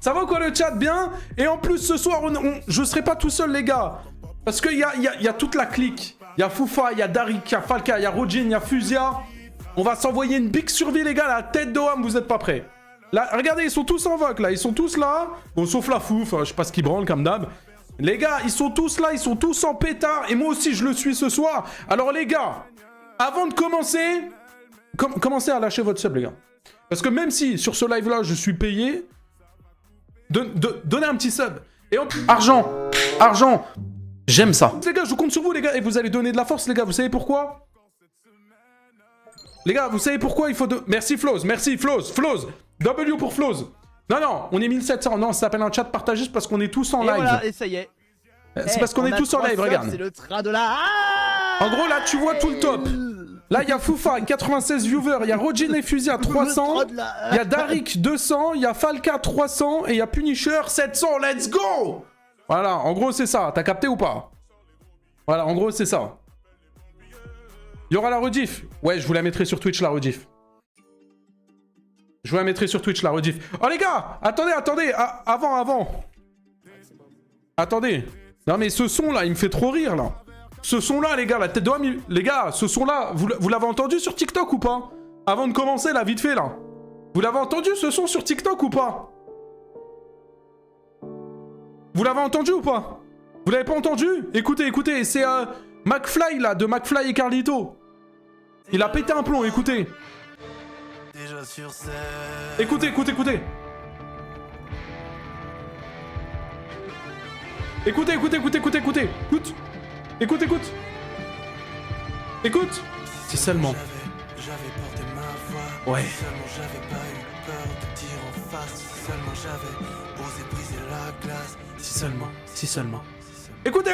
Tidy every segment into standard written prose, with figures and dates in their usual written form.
Ça va quoi le chat? Bien? Et en plus, ce soir, je serai pas tout seul, les gars. Parce qu'il y a toute la clique. Il y a Foufa, il y a Darik, il y a Falka, il y a Rojin, il y a Fusia. On va s'envoyer une big survie, les gars. La tête de Ham, vous êtes pas prêts. Là, regardez, ils sont tous en vogue, là. Ils sont tous là. Bon, sauf la Fouf, je sais pas ce qu'ils branlent, comme d'hab. Les gars, ils sont tous là, ils sont tous en pétard. Et moi aussi, je le suis ce soir. Alors, les gars, avant de commencer, commencez à lâcher votre sub, les gars. Parce que même si, sur ce live-là, je suis payé, donnez un petit sub. Et argent, j'aime ça. Les gars, je compte sur vous, les gars. Et vous allez donner de la force, les gars. Vous savez pourquoi? Les gars, vous savez pourquoi il faut de... Merci, Floz. Merci, Floz. Floz. W pour Floz. Non, on est 1700. Non, ça s'appelle un chat partagé parce qu'on est tous en live. Voilà, et ça y est. C'est parce qu'on est tous en live, regarde. C'est le train de la... En gros, là, tu vois tout le top. Là, il y a Foufa, 96 viewers. Il y a Rojin et Fusia, 300. Il y a Darik, 200. Il y a Falka, 300. Et il y a Punisher, 700. Let's go! Voilà, en gros, c'est ça. T'as capté ou pas? Voilà, en gros, c'est ça. Il y aura la rediff. Ouais, je vous la mettrai sur Twitch, la rediff. Je vous la mettrai sur Twitch, la rediff. Oh, les gars! Attendez. Avant. Attendez. Non, mais ce son-là, il me fait trop rire, là. Ce son-là, les gars, la tête de Ham, les gars, ce son-là, vous l'avez entendu sur TikTok ou pas? Avant de commencer, là, vite fait, là. Vous l'avez entendu, ce son, sur TikTok ou pas? Vous l'avez entendu ou pas? Vous l'avez pas entendu? Écoutez, c'est McFly, là, de McFly et Carlito. Il a pété un plomb, écoutez. Écoutez. Écoutez. Écoute. C'est seulement. Ouais. Si seulement. Écoutez.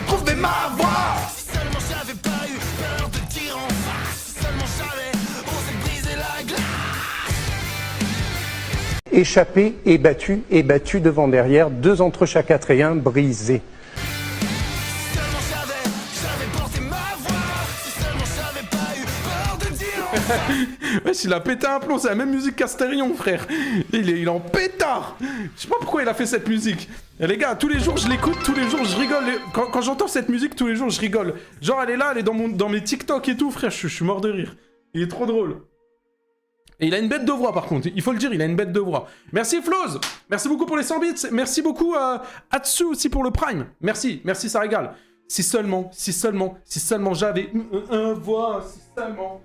Trouvez ma voix. Si seulement j'avais pas eu peur de dire en face. Si seulement j'avais osé briser la glace. Échappé et battu devant derrière, 2 entre chaque 4 et 1 brisé. Si seulement j'avais porté ma voix. Si seulement j'avais pas eu peur de dire en face. Wesh, il a pété un plomb, c'est la même musique qu'Astérion, frère. Il est en pétard. Je sais pas pourquoi il a fait cette musique. Et les gars, tous les jours je l'écoute, tous les jours je rigole. Quand j'entends cette musique, tous les jours je rigole. Genre elle est là, elle est dans mes TikTok et tout, frère, je suis mort de rire. Il est trop drôle. Et il a une bête de voix par contre, il faut le dire, il a une bête de voix. Merci Floz, merci beaucoup pour les 100 bits, merci beaucoup Atsu aussi pour le Prime. Merci, ça régale. Si seulement j'avais un voix, si seulement...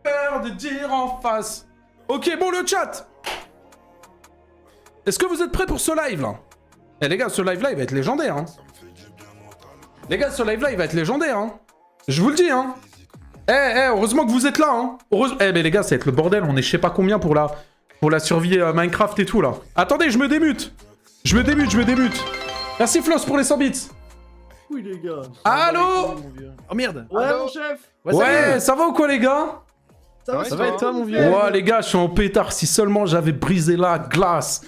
peur de dire en face. Ok, bon le chat. Est-ce que vous êtes prêts pour ce live là? Eh les gars, ce live là il va être légendaire hein. Les gars, ce live là il va être légendaire hein. Je vous le dis hein. Heureusement que vous êtes là hein. Mais les gars, ça va être le bordel, on est je sais pas combien pour la survie Minecraft et tout là. Attendez, je me démute. Merci Floss pour les 100 bits. Oui les gars. Allô? Oh merde. Ouais mon chef. Ouais, ça va ou quoi les gars? Ça va et toi mon vieux? Ouais les gars, je suis en pétard, si seulement j'avais brisé la glace.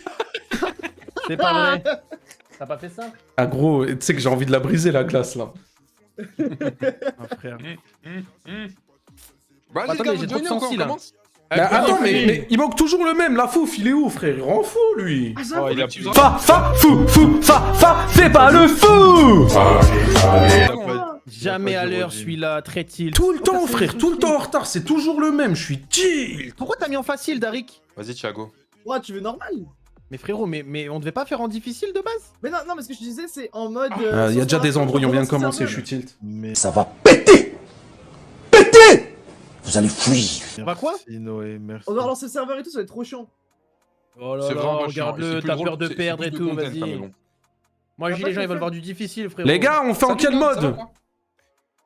C'est pas vrai. T'as pas fait ça? Ah gros, tu sais que j'ai envie de la briser la glace là. Ah frère. Bah, Attendez, j'ai trop de sensi là. Attends, mais il manque toujours le même, la fouf, il est où frère? Il rend fou lui. Oh, il a plus Fais pas le fou. Jamais à l'heure, celui-là, très tilt. Tout le temps frère, tout le temps en retard, c'est toujours le même, je suis tilt. Pourquoi t'as mis en facile, Darik? Vas-y, Thiago. Ouais, tu veux normal? Mais frérot, mais on devait pas faire en difficile de base? Mais non, mais ce que je disais, c'est en mode. Il y a déjà des embrouilles, on vient de commencer, je suis tilt. Mais Ça va péter. Vous allez fuir. bah quoi? Noé, merci. On va relancer le serveur et tout, ça va être trop chiant. Oh là C'est là, vraiment pas chiant, regarde-le, c'est plus t'as drôle, peur de c'est perdre et plus de tout, content, mais vas-y. bon. Moi je dis Bah, les gens pas ils veulent de voir du difficile, frérot. Les gars, on fait en quel mode?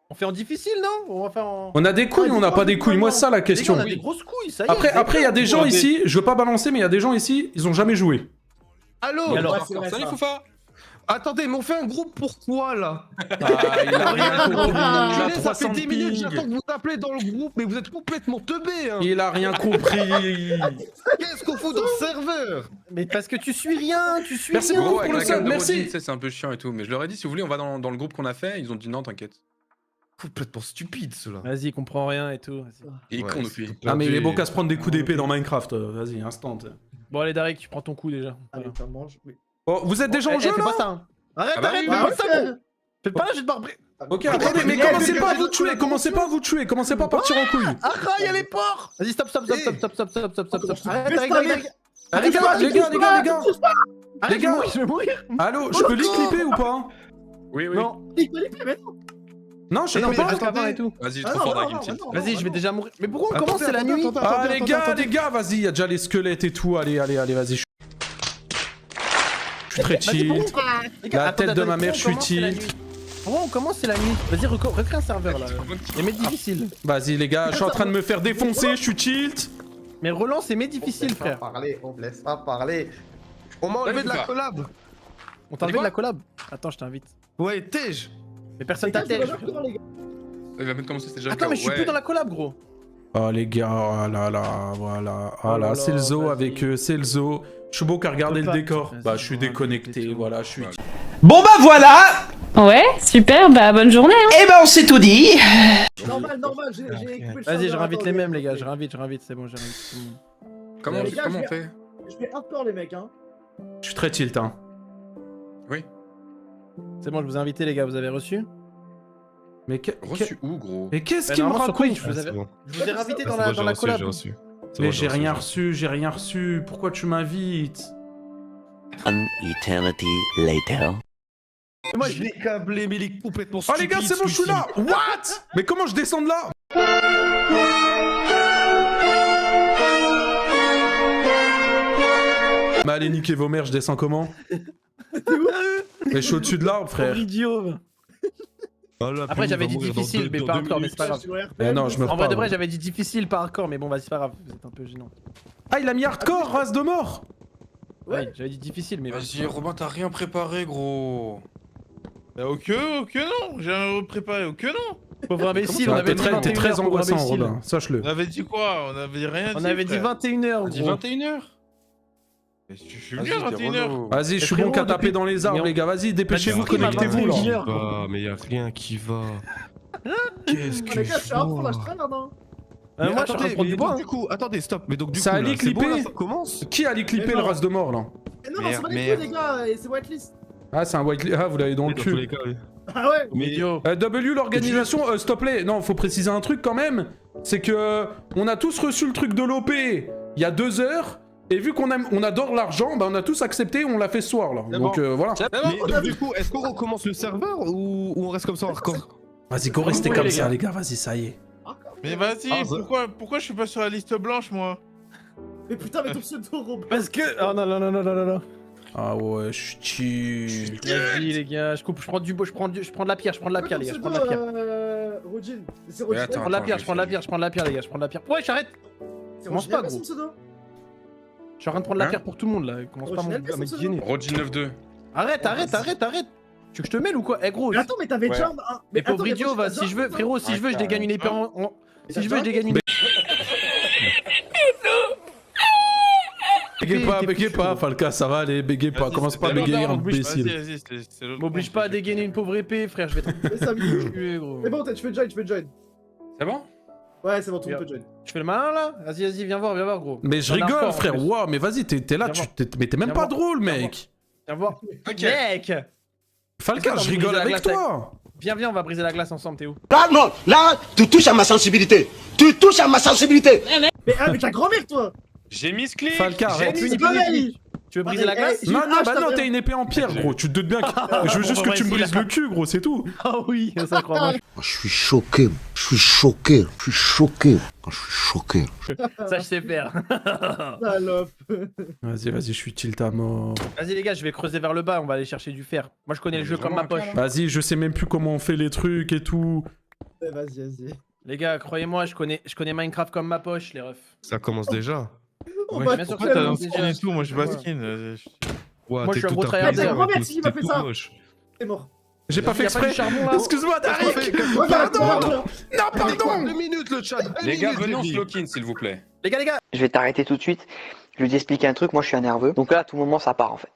On fait en difficile, non? On va faire en... On a des couilles ou on n'a pas des couilles? Moi, c'est ça la Les gars, question. on a des grosses couilles, ça y est. Après, il y a des gens ici, je veux pas balancer, mais il y a des gens ici, ils ont jamais joué. Allô Et alors, c'est vrai, Salut ça. Foufa. Attendez, mais on fait un groupe pourquoi là? Il a rien compris. Ça fait 10 minutes, j'attends que vous appelez dans le groupe, mais vous êtes complètement teubés hein. Il a rien compris. Qu'est-ce qu'on fout dans le serveur? Mais parce que tu suis rien, tu suis Merci rien. beaucoup Gros, avec pour le la sub, carte de merci. Rodin, tu sais, c'est un peu chiant et tout. Mais je leur ai dit, si vous voulez, on va dans le groupe qu'on a fait. Ils ont dit non, t'inquiète. Complètement stupide, ceux-là. Vas-y, comprends rien et tout. Vas-y. Il est Ouais, con c'est depuis. tout Ah mais il est perdu. bon qu'à se prendre des coups d'épée dans Minecraft. Vas-y, instant. Bon, allez, Darek, tu prends ton coup déjà. Allez, Voilà. t'en manges. Oui. Oh, vous êtes déjà en jeu fais là pas ça. Hein. Arrête, Ah bah arrête, oui, fais Ah, pas ça, ouais. gros. Fais pas, je vais te barrer. Ok, attendez, mais commencez pas à vous tuer, commencez pas à vous tuer, commencez pas à partir en couille. Ah, il y a les porcs. Vas-y, stop. Arrête, Baisse arrête, ta arrête. mère. Les gars, les gars. Arrête, gars. je vais mourir. Allô, je peux les clipper ou pas? Oui, oui. Non, Il peut les faire, mais non. Non, je sais Mais non, pas. mais reste là et tout. Vas-y, Ah trop non, fort non, Dragon non, Tilt. non, Vas-y, non, je vais non. déjà mourir. Mais pourquoi on commence, c'est la nuit? Ah les gars, vas-y, y a déjà les squelettes et tout, allez, vas-y. Je suis très chill. La tête de ma mère, je suis chill. Pourquoi on commence, c'est la nuit? Vas-y, recrée un serveur là. Et mets difficile. Vas-y les gars, je suis en train de me faire défoncer, je suis tilt. Mais relance et mets difficile, frère. On me laisse pas parler. On m'a enlevé de la collab. On t'a enlevé de la collab. Attends, je t'invite. Ouais, Tej. Mais personne Les gars, c'est t'attège. pas grave, les gars. Il va même commencer, c'était déjà le Attends, cas. mais je suis Ouais. plus dans la collab, gros. Oh les gars, oh là là, voilà. Oh Ah là là, c'est le là, zoo vas-y. avec eux, c'est le zoo. Je suis beau qu'à regarder le Peux pas. décor. Vas-y, Bah je suis on va déconnecté, arrêter tout. voilà, je suis... Ouais. Bon bah voilà. Ouais, super, bah bonne journée. Hein. Eh ben on s'est tout dit. Normal, j'ai coupé le Vas-y, serveur, je réinvite attendez, les mêmes, les gars. attendez. Je réinvite, c'est bon, je réinvite tout le monde. Comment Les gars, comment je on fait Je fais hardcore, les mecs, hein. Je suis très tilt, hein. C'est bon, je vous ai invité, les gars, vous avez reçu? Mais Reçu où, gros? mais qu'est-ce qu'il me Normalement, sur raconte? Twitch, je vous ai réinvité dans la collab. Mais j'ai rien reçu, pourquoi tu m'invites? An eternity later. Moi, Je l'ai câblé, mais il est complètement Oh stupide. les gars, c'est bon, je suis là. What? Mais comment je descends de là? Bah allez niquer vos mères, je descends comment? Mais je suis au-dessus de l'arbre, frère. idiot. Après, j'avais dit difficile, mais pas hardcore, mais c'est pas grave. Eh non, je me En vrai de repars. vrai, j'avais dit difficile, pas hardcore, mais bon, vas-y, c'est pas grave, vous êtes un peu gênant. Ah, il a mis hardcore, race de mort. Ouais, j'avais dit difficile, mais Vas-y, Robin, t'as rien préparé, gros. Bah, ok non, j'ai rien préparé, ok non. Pauvre imbécile, on Ah, avait T'es dit très, 21 heures, pauvre angoissant, imbécile. Robin, sache-le. On avait dit quoi? On avait rien dit. On avait dit frère. 21h, On dit gros. 21h. Je suis venu à 21h. Vas-y, je suis frérot, bon qu'à taper depuis- dans les arbres, Mais on- les gars. Vas-y, dépêchez-vous, Bah, du coup, il m'a connectez-vous, là. 21 heures. Ah, mais y'a rien qui va. Qu'est-ce Les que gars, je suis hardcore, là, je je traîne, hein. Moi, Mais je suis en train de attendez, prendre du mais bois. donc, du coup, attendez, stop. Mais donc du Ça coup, a là, leak c'est bon, clippé. là, ça commence. Qui a clippé Mais le non. race de mort, là? Eh non, c'est pas les Merde. couilles, les gars, et c'est whitelist. Ah, c'est un white... Ah, vous l'avez dans le Dans tous les cul. cas, oui. Ah ouais. Mais Idiot. W, l'organisation, s'il te plaît. Non, faut préciser un truc quand même. C'est que on a tous reçu le truc de l'OP il y a 2 heures. Et vu qu'on on adore l'argent, bah on a tous accepté, on l'a fait ce soir là. C'est Donc voilà. Mais donc, du coup, est-ce qu'on recommence le serveur ou on reste comme ça hardcore? Vas-y, go, restez Oui, comme les ça, gars. les gars. Vas-y, ça y est. Mais vas-y, Ah, ça- pourquoi je suis pas sur la liste blanche, moi? Mais putain, mais ton pseudo, Robin. Parce que. Oh non, non, non, non, non, non. Ah ouais, je suis chill. Vas-y, les gars, je coupe, je prends du bois, je prends de la pierre, les gars, je prends de la pierre. Rogin. C'est Ouais, Rogin. attends. Je prends de la pierre, je prends de la pierre, je prends de la pierre, les gars, je prends de la pierre. Ouais, j'arrête. C'est commence Rogin, pas, son gros. pseudo. Je suis en train de prendre de la Hein pierre pour tout le monde là. Commence pas à Original, me c'est gêner. Rodin 9-2. Arrête. Tu veux que je te mêle ou quoi? Eh gros. Mais attends, mais t'avais déjà un. Mais attends, pauvre idiot, moi, va, j'ai si je veux, déjà un- frérot, si je veux, je dégagne une épée en. Si je veux, je dégagne une Bégayez pas, Falca, ça va aller, bégayez pas. Commence pas à bégayer, imbécile. Vas-y, c'est l'autre M'oblige compte, pas à j'ai- dégainer une pauvre épée, frère, je vais te Mais ça me- tuer, gros. Mais bon, tu peux join, tu peux join. C'est bon? Ouais, c'est bon, tout le monde peut join. Je fais le malin là? Vas-y, viens voir, gros. Mais je On a rigole, encore, en frère. plus. Waouh, mais vas-y, t'es là, Viens mais t'es même Viens pas voir. drôle, Viens mec. Viens voir. Ok. Mec! Falca, Est-ce que je t'as rigole brisé la avec glace toi. Viens, on va briser la glace ensemble, t'es où? Là non, là tu touches à ma sensibilité. Tu touches à ma sensibilité. Mais avec ta grand-mère, toi. J'ai mis ce clip. Falca, arrête. J'ai mis ce Tu veux briser la glace? J'ai Non, une non, hache, bah t'as non, rien. t'as une épée en pierre, gros. Tu te doutes bien que. Je veux juste que tu me brises le cul, gros, c'est tout. Ah oui, ça croit pas. Je suis choqué. Je suis choqué. Je suis choqué. Je suis choqué. Ça, je sais faire. Salope. Vas-y, je suis tilt à mort. Vas-y, les gars, je vais creuser vers le bas, on va aller chercher du fer. Moi, je connais le jeu comme ma poche. Vas-y, je sais même plus comment on fait les trucs et tout. Vas-y. Les gars, croyez-moi, je connais Minecraft comme ma poche, les refs. Ça commence déjà. On Ouais, va bien sûr pourquoi que t'as un c'est skin déjà- et tout? Moi, je suis pas Ouais. skin. Ouais, Moi, je suis un tout gros à fait tryharder. bizarre, C'est Robert t'es- qui m'a t'es fait tout ça. moche. C'est mort. J'ai pas fait Y a pas du exprès. charbon, là Excuse-moi, Darek. Ouais, Pardon. pardon. Non, pardon. 2 minutes le chat. Les gars, venez en slow-kin, s'il vous plaît. Les gars, Je vais t'arrêter tout de suite. Je vais t'expliquer un truc. Moi, je suis un nerveux. Donc là, à tout moment, ça part en fait.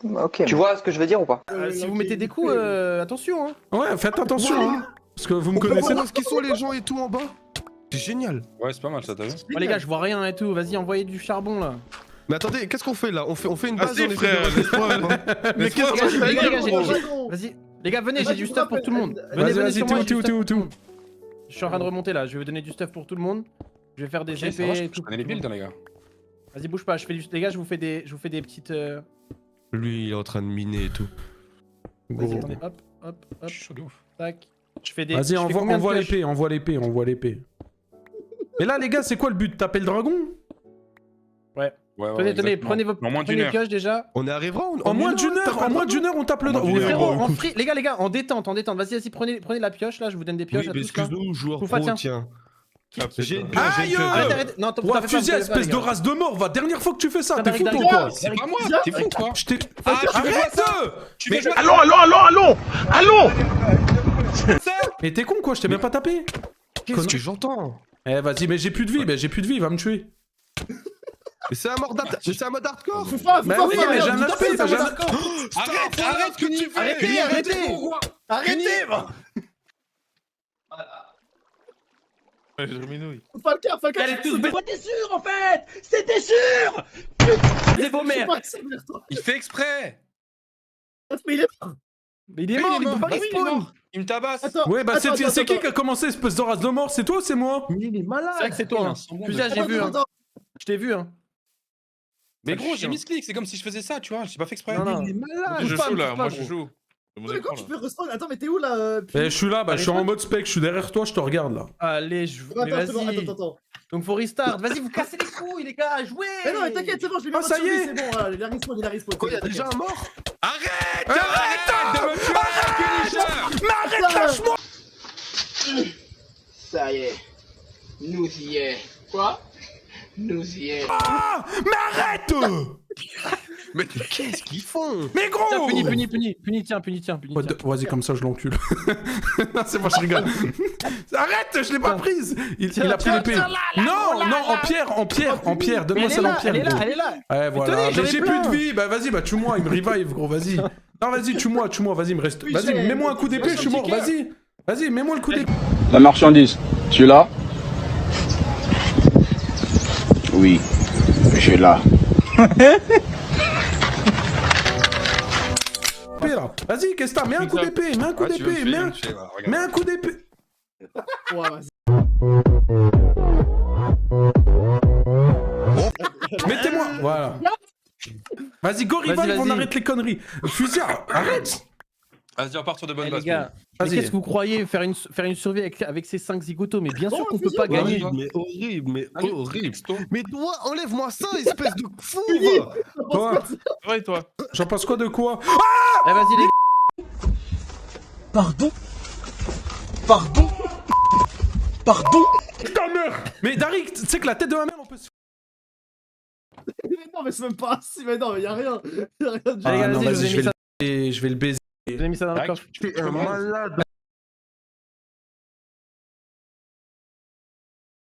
Ok. Tu vois ce que je veux dire ou pas? Si vous mettez des coups, attention, hein. Ouais, faites attention, hein. Parce que vous me On peut connaissez. voir où est-ce qu'ils sont les gens et tout en bas. C'est génial. Ouais, c'est pas mal ça, t'as vu? Oh, les gars, je vois rien et tout. Vas-y, envoyez du charbon là. Mais attendez, qu'est-ce qu'on fait là? On fait une base Vas-y, on essaie frère, de- laisse-moi. Mais qu'est-ce que tu Les gars, fais, gros? Vas-y, les gars, venez, j'ai du stuff pour tout le monde. Vas-y, Venez vas-y, sur moi, j'ai du stuff pour tout. tout le monde. Je suis en train de remonter là, je vais vous donner du stuff pour tout le monde. Je vais faire des Ok, ça épées va, et je tout. connais les builds, hein, les gars. Vas-y, bouge pas, les gars, je vous fais des petites. Lui, il est en train de miner et tout. Vas-y, attendez, hop, hop, Je hop, suis chaud de ouf. tac. Je fais des. Vas-y, je fais combien de envoie pioches l'épée, envoie l'épée. Mais là, les gars, c'est quoi le but? Taper le dragon? Ouais, ouais, Tenez, exactement. prenez En moins prenez d'une les heure. pioches déjà. On est arrivé En moins d'une heure, on tape le En moins dragon. d'une heure. Frérot, Ouais, en free, les gars, en détente. Vas-y, prenez la pioche là, je vous donne des pioches Oui, à mais tous là. excuse-nous, joueur Trouve pas, pro, tiens. tiens. Ah, J'ai une putain. pioche, j'ai une Aïe, pioche. Arrête. Non, Ouah, fusil, espèce de race de mort, va. Dernière fois que tu fais ça, t'es fou Derek, toi ou quoi? C'est pas moi, t'es fou quoi? Je t'ai. Ah, tu veux jouer à ça? Arrête! Tu veux jouer à ça? Mais t'es con quoi, je t'ai même pas tapé. Qu'est-ce que j'entends? Eh vas-y, mais j'ai plus de vie, il va me tuer. Mais c'est un mode hardcore. Faut pas, Bah oui, mais j'ai un HP, j'ai un... Arrête ce que tu fais! Arrêtez. Ouais, je reminouille. Faut le faire. C'est vos mères. Il fait exprès! Mais il est mort. Mais il est mort, il peut pas Bah oui, il est respawn. mort. Il me tabasse! Attends. Ouais, bah attends, c'est qui attends. qui a commencé espèce de race de mort? C'est toi ou c'est moi? Mais il est malade. C'est vrai que c'est toi. Hein. Fusil, j'ai Attends, vu. Hein. attends. Je t'ai vu. Hein. Mais gros, j'ai mis ce clic, c'est comme si je faisais ça, tu vois, j'ai pas fait exprès. Non, non. Il est malade. Je joue là, pas, moi gros. je joue. C'est mon Mais écran quand tu là. peux respawn? Attends, mais t'es où là Eh, je suis là, bah je suis en mode spec, je suis derrière toi, je te regarde là. Allez, mais Attends, c'est bon, vas-y. attends. Donc faut restart. Vas-y, vous cassez les couilles, les gars. Jouez. Mais non, mais t'inquiète, c'est bon, je l'ai mis en Ah, ça mode y est. survie, c'est bon, voilà, il a respawn. Quoi, il y a déjà un mort? Arrête! Arrête de me tuer avec un Punisher! Mais arrête, lâche-moi! Ça y est. Nous y est. Quoi? Nous y est. Ah! Mais arrête! Mais qu'est-ce qu'ils font? Mais gros! Tiens, puni, tiens. Vas-y, comme ça je l'encule. C'est moi, je rigole. Arrête, je l'ai pas prise! Il a pris l'épée. Non, en pierre, donne-moi celle en pierre. Gros. Elle est là. Ouais, voilà. tenez, j'en Mais ai j'ai plein. plus de vie. Bah vas-y, bah tue-moi, il me revive, gros, vas-y. Non, vas-y, tue-moi, vas-y, il me reste. Oui, Vas-y, j'ai- mets-moi un coup d'épée, je suis mort, vas-y. Vas-y, mets-moi le coup d'épée. La marchandise, tu es là? Oui, je suis là. Là. Vas-y, qu'est-ce que t'as? Mets un coup d'épée, mets un coup d'épée, mets un coup d'épée. Ouais, vas-y. Mettez-moi, voilà. Vas-y, go revive, Vas-y, on vas-y. arrête les conneries. Fusillard, arrête. Vas-y, on part sur de bonnes Les bases. gars, mais Vas-y. qu'est-ce que vous croyez faire une survie avec ces 5 zigotos? Mais bien sûr Bon, qu'on peut fusil, pas bon, gagner. Horrible, mais horrible. Texto. Mais toi, enlève-moi ça, espèce de fou! Quoi? Ouais, toi. J'en pense quoi de quoi? Eh, vas-y, les gars. Putain, meurs. Mais Darik, tu sais que la tête de ma mère, on peut se... Mais non, mais c'est même pas assis, mais non, mais y'a rien. Y'a rien de Allez, Ah, non, vas-y, vas-y, je vous ai mis ça. je vais le baiser. Je vous ai mis ça dans le Tac. coffre. T'es un malade!